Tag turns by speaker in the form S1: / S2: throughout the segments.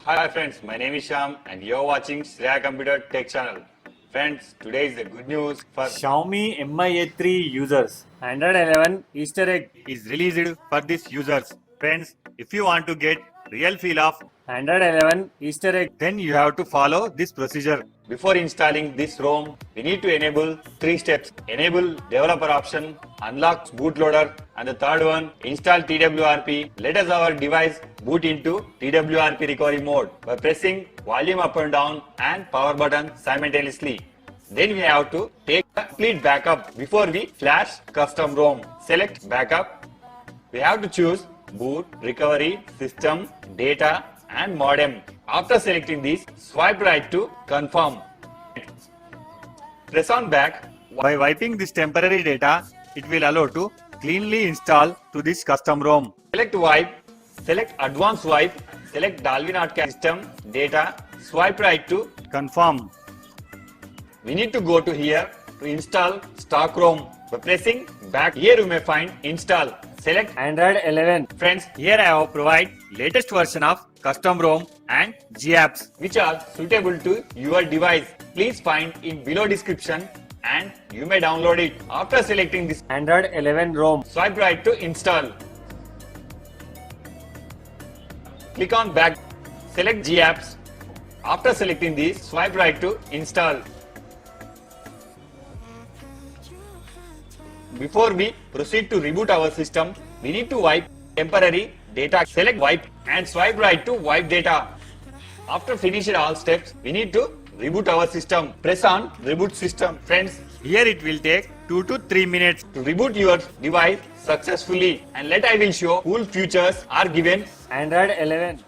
S1: Hi friends, my name is Shyam and you're watching Shreya Computer Tech Channel. Friends, today is the good news for
S2: XIAOMI Mi A3 users. Android 11 Easter egg
S1: is released for these users. Friends, if you want to get real feel of
S2: Android 11 Easter egg.
S1: then you have to follow this procedure. Before installing this ROM, we need to enable 3 steps. Enable developer option, unlock bootloader, and the third one, install TWRP. Let us our device boot into TWRP recovery mode by pressing volume up and down and power button simultaneously. Then we have to take a complete backup before we flash custom ROM. Select backup. We have to choose boot, recovery, system, data, and modem. After selecting these, swipe right to confirm. Press on back. By wiping this temporary data, it will allow to cleanly install to this custom ROM. Select wipe, select advanced wipe, select Dolby Notcast system, data, swipe right to confirm. We need to go to here to install stock ROM. By pressing back, here you may find install. Select
S2: Android 11.
S1: Friends, here I have provide latest version of custom ROM and GApps which are suitable to your device. Please find in below description and you may download it. After selecting this
S2: Android 11 ROM.
S1: swipe right to install. Click on back. Select GApps. After selecting these, swipe right to install. Before we proceed to reboot our system, we need to wipe temporary data. Select wipe and swipe right to wipe data. After finishing all steps, we need to reboot our system. Press on reboot system. Friends, here it will take 2 to 3 minutes to reboot your device successfully. And let I will show cool features are given.
S2: Android 11.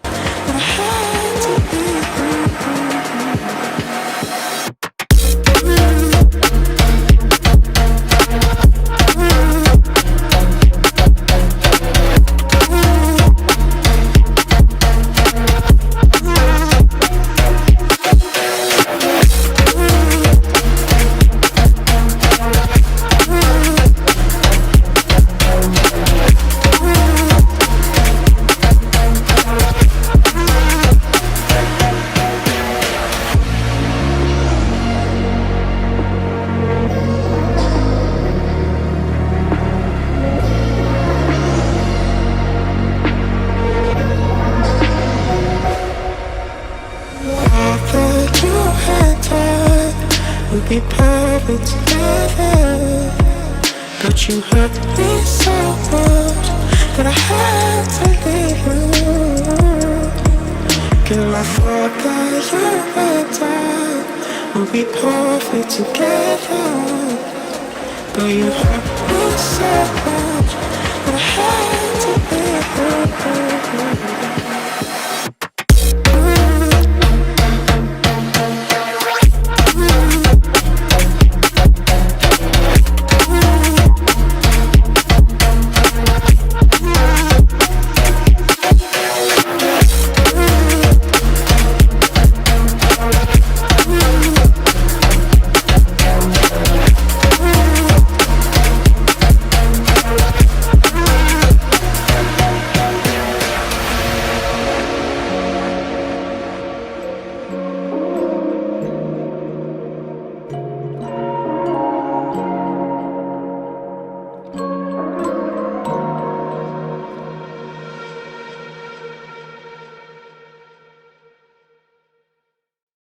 S3: We'd be perfect together, but you hurt me so much that I had to leave you. Girl, I thought that you and I would be perfect together, but you hurt me so